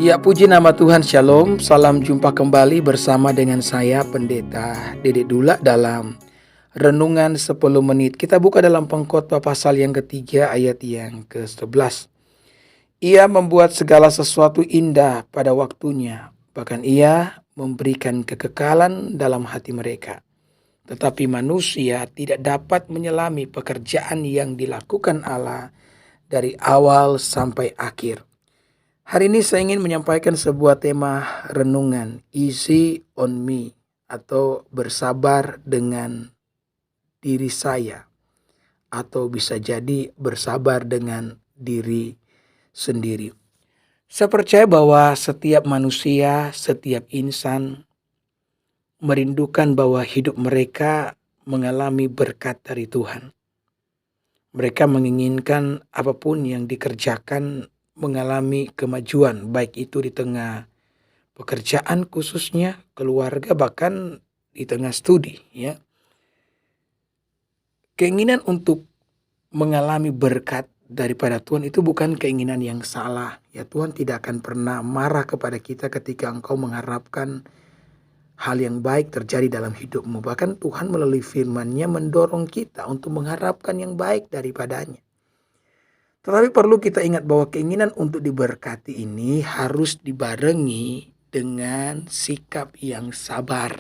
Ya, puji nama Tuhan, Shalom, salam jumpa kembali bersama dengan saya Pendeta Dede Dula dalam Renungan 10 menit. Kita buka dalam Pengkhotbah pasal yang ketiga ayat yang ke-11. Ia membuat segala sesuatu indah pada waktunya, bahkan ia memberikan kekekalan dalam hati mereka. Tetapi manusia tidak dapat menyelami pekerjaan yang dilakukan Allah dari awal sampai akhir. Hari ini saya ingin menyampaikan sebuah tema renungan, Easy on Me, atau bersabar dengan diri saya, atau bisa jadi bersabar dengan diri sendiri. Saya percaya bahwa setiap manusia, setiap insan merindukan bahwa hidup mereka mengalami berkat dari Tuhan. Mereka menginginkan apapun yang dikerjakan mengalami kemajuan, baik itu di tengah pekerjaan khususnya, keluarga, bahkan di tengah studi, ya. Keinginan untuk mengalami berkat daripada Tuhan itu bukan keinginan yang salah. Ya, Tuhan tidak akan pernah marah kepada kita ketika engkau mengharapkan hal yang baik terjadi dalam hidupmu. Bahkan Tuhan melalui firman-Nya mendorong kita untuk mengharapkan yang baik daripadanya. Tetapi perlu kita ingat bahwa keinginan untuk diberkati ini harus dibarengi dengan sikap yang sabar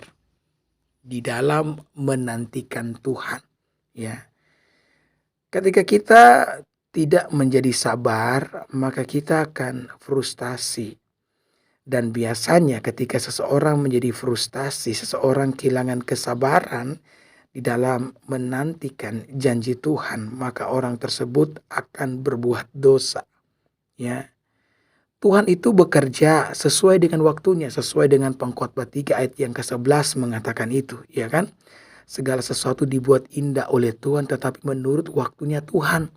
di dalam menantikan Tuhan. Ya, ketika kita tidak menjadi sabar, maka kita akan frustasi. Dan biasanya ketika seseorang menjadi frustasi, seseorang kehilangan kesabaran di dalam menantikan janji Tuhan, maka orang tersebut akan berbuat dosa. Ya. Tuhan itu bekerja sesuai dengan waktunya, sesuai dengan Pengkhotbah 3 ayat yang ke-11 mengatakan itu, ya kan? Segala sesuatu dibuat indah oleh Tuhan tetapi menurut waktunya Tuhan.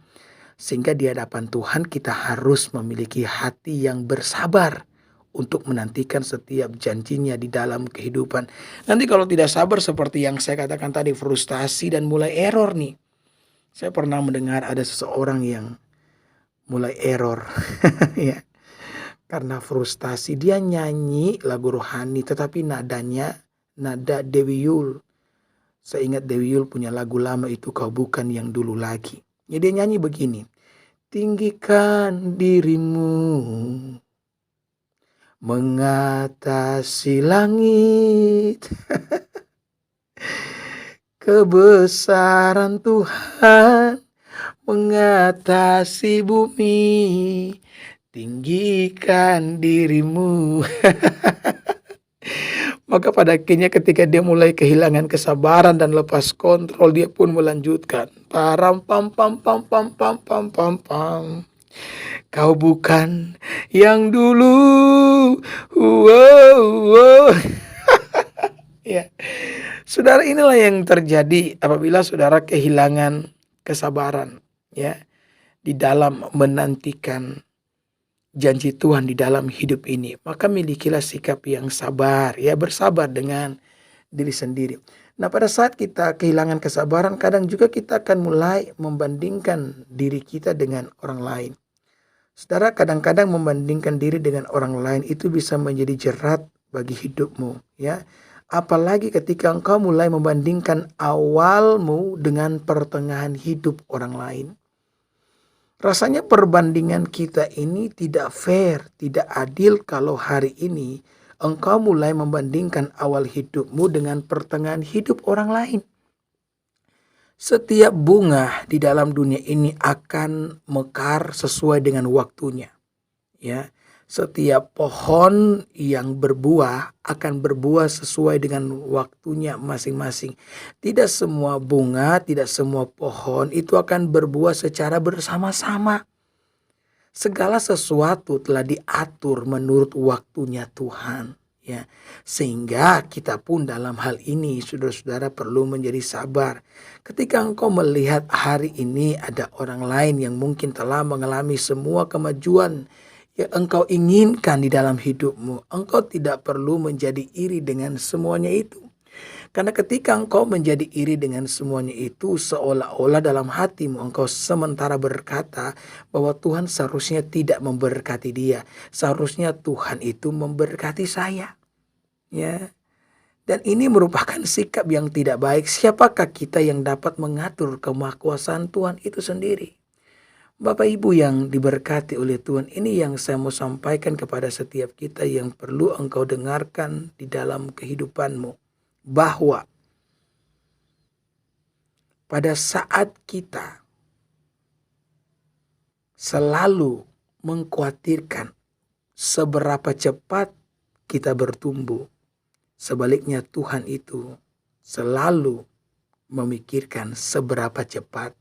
Sehingga di hadapan Tuhan kita harus memiliki hati yang bersabar untuk menantikan setiap janjinya di dalam kehidupan. Nanti kalau tidak sabar seperti yang saya katakan tadi, frustasi dan mulai error nih. Saya pernah mendengar ada seseorang yang mulai error ya. Karena frustasi dia nyanyi lagu rohani tetapi nadanya nada Dewi Yul. Saya ingat Dewi Yul punya lagu lama itu, Kau Bukan Yang Dulu Lagi. Ya, dia nyanyi begini. Tinggikan dirimu mengatasi langit, kebesaran Tuhan mengatasi bumi, tinggikan dirimu. Maka pada akhirnya ketika dia mulai kehilangan kesabaran dan lepas kontrol, dia pun melanjutkan. Param pam pam pam pam pam pam pam pam. Kau bukan yang dulu. Wow, wow. Ya. Saudara, inilah yang terjadi apabila saudara kehilangan kesabaran, ya, di dalam menantikan janji Tuhan di dalam hidup ini. Maka milikilah sikap yang sabar, ya, bersabar dengan diri sendiri. Nah, pada saat kita kehilangan kesabaran, kadang juga kita akan mulai membandingkan diri kita dengan orang lain. Saudara, kadang-kadang membandingkan diri dengan orang lain itu bisa menjadi jerat bagi hidupmu, ya. Apalagi ketika engkau mulai membandingkan awalmu dengan pertengahan hidup orang lain. Rasanya perbandingan kita ini tidak fair, tidak adil kalau hari ini engkau mulai membandingkan awal hidupmu dengan pertengahan hidup orang lain. Setiap bunga di dalam dunia ini akan mekar sesuai dengan waktunya. Ya, setiap pohon yang berbuah akan berbuah sesuai dengan waktunya masing-masing. Tidak semua bunga, tidak semua pohon itu akan berbuah secara bersama-sama. Segala sesuatu telah diatur menurut waktunya Tuhan. Ya, sehingga kita pun dalam hal ini saudara-saudara perlu menjadi sabar. Ketika engkau melihat hari ini ada orang lain yang mungkin telah mengalami semua kemajuan yang engkau inginkan di dalam hidupmu, engkau tidak perlu menjadi iri dengan semuanya itu. Karena ketika engkau menjadi iri dengan semuanya itu, seolah-olah dalam hatimu engkau sementara berkata bahwa Tuhan seharusnya tidak memberkati dia. Seharusnya Tuhan itu memberkati saya. Ya. Dan ini merupakan sikap yang tidak baik. Siapakah kita yang dapat mengatur kemahakuasaan Tuhan itu sendiri? Bapak Ibu yang diberkati oleh Tuhan, ini yang saya mau sampaikan kepada setiap kita yang perlu engkau dengarkan di dalam kehidupanmu. Bahwa pada saat kita selalu mengkhawatirkan seberapa cepat kita bertumbuh, sebaliknya Tuhan itu selalu memikirkan seberapa cepat,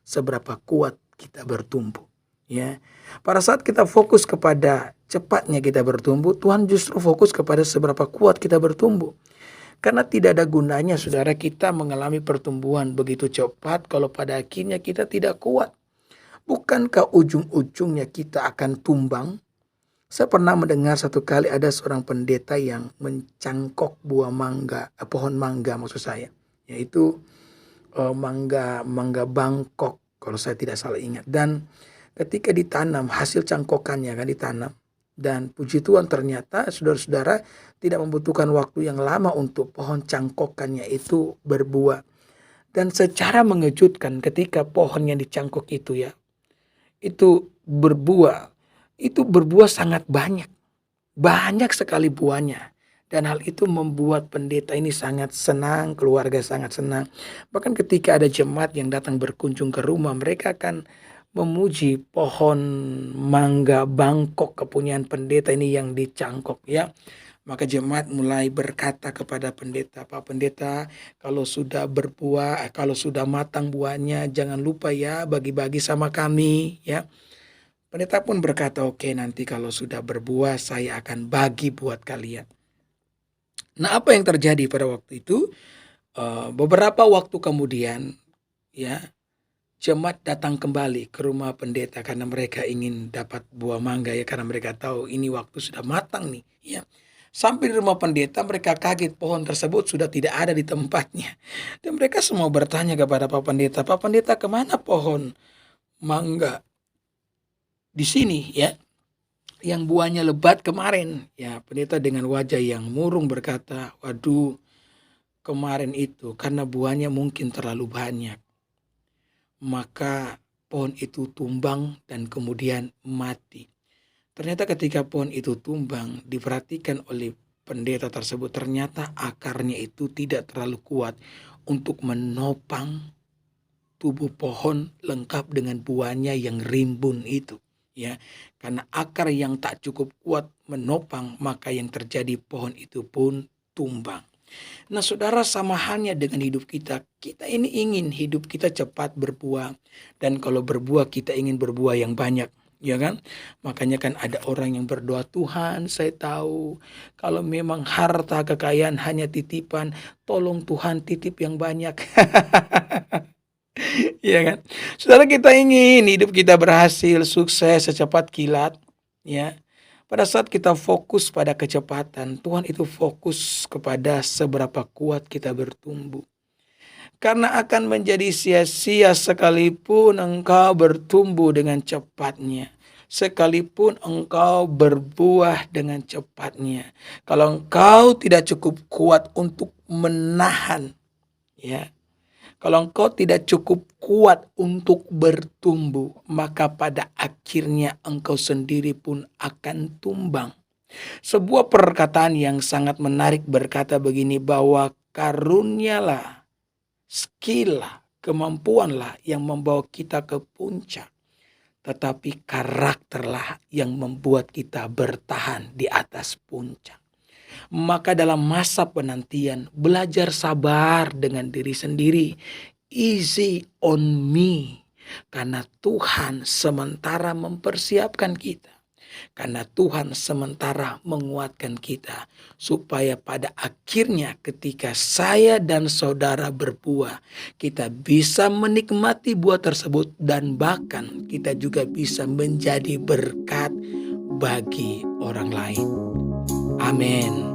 seberapa kuat kita bertumbuh. Ya, pada saat kita fokus kepada cepatnya kita bertumbuh, Tuhan justru fokus kepada seberapa kuat kita bertumbuh. Karena tidak ada gunanya saudara kita mengalami pertumbuhan begitu cepat kalau pada akhirnya kita tidak kuat. Bukankah ujung-ujungnya kita akan tumbang? Saya pernah mendengar satu kali ada seorang pendeta yang mencangkok buah mangga, pohon mangga maksud saya. Yaitu mangga Bangkok kalau saya tidak salah ingat. Dan ketika ditanam, hasil cangkokannya kan ditanam. Dan puji Tuhan ternyata saudara-saudara tidak membutuhkan waktu yang lama untuk pohon cangkokannya itu berbuah. Dan secara mengejutkan ketika pohon yang dicangkok itu ya, itu berbuah. Itu berbuah sangat banyak. Banyak sekali buahnya. Dan hal itu membuat pendeta ini sangat senang, keluarga sangat senang. Bahkan ketika ada jemaat yang datang berkunjung ke rumah, mereka akan memuji pohon mangga Bangkok kepunyaan pendeta ini yang dicangkok ya. Maka jemaat mulai berkata kepada pendeta, Pak Pendeta, kalau sudah berbuah, kalau sudah matang buahnya, jangan lupa ya bagi-bagi sama kami ya. Pendeta pun berkata, oke nanti kalau sudah berbuah saya akan bagi buat kalian. Nah apa yang terjadi pada waktu itu? Beberapa waktu kemudian ya, jemaat datang kembali ke rumah pendeta karena mereka ingin dapat buah mangga ya, karena mereka tahu ini waktu sudah matang nih ya. Sampai di rumah pendeta mereka kaget pohon tersebut sudah tidak ada di tempatnya. Dan mereka semua bertanya kepada Pak Pendeta kemana pohon mangga di sini ya, yang buahnya lebat kemarin? Ya pendeta dengan wajah yang murung berkata, waduh kemarin itu karena buahnya mungkin terlalu banyak, maka pohon itu tumbang dan kemudian mati. Ternyata ketika pohon itu tumbang, diperhatikan oleh pendeta tersebut, ternyata akarnya itu tidak terlalu kuat untuk menopang tubuh pohon lengkap dengan buahnya yang rimbun itu. Ya, karena akar yang tak cukup kuat menopang, maka yang terjadi pohon itu pun tumbang. Nah saudara, sama halnya dengan hidup kita. Kita ini ingin hidup kita cepat berbuah. Dan kalau berbuah kita ingin berbuah yang banyak. Ya kan? Makanya kan ada orang yang berdoa, Tuhan saya tahu kalau memang harta kekayaan hanya titipan, tolong Tuhan titip yang banyak. Ya kan? Saudara, kita ingin hidup kita berhasil, sukses, secepat kilat. Ya. Pada saat kita fokus pada kecepatan, Tuhan itu fokus kepada seberapa kuat kita bertumbuh. Karena akan menjadi sia-sia sekalipun engkau bertumbuh dengan cepatnya. Sekalipun engkau berbuah dengan cepatnya. Kalau engkau tidak cukup kuat untuk menahan, ya. Kalau engkau tidak cukup kuat untuk bertumbuh, maka pada akhirnya engkau sendiri pun akan tumbang. Sebuah perkataan yang sangat menarik berkata begini, bahwa karunialah, skill-lah, kemampuanlah yang membawa kita ke puncak. Tetapi karakterlah yang membuat kita bertahan di atas puncak. Maka dalam masa penantian, belajar sabar dengan diri sendiri. Easy on me. Karena Tuhan sementara mempersiapkan kita. Karena Tuhan sementara menguatkan kita. Supaya pada akhirnya ketika saya dan saudara berbuah, kita bisa menikmati buah tersebut. Dan bahkan kita juga bisa menjadi berkat bagi orang lain. Amin.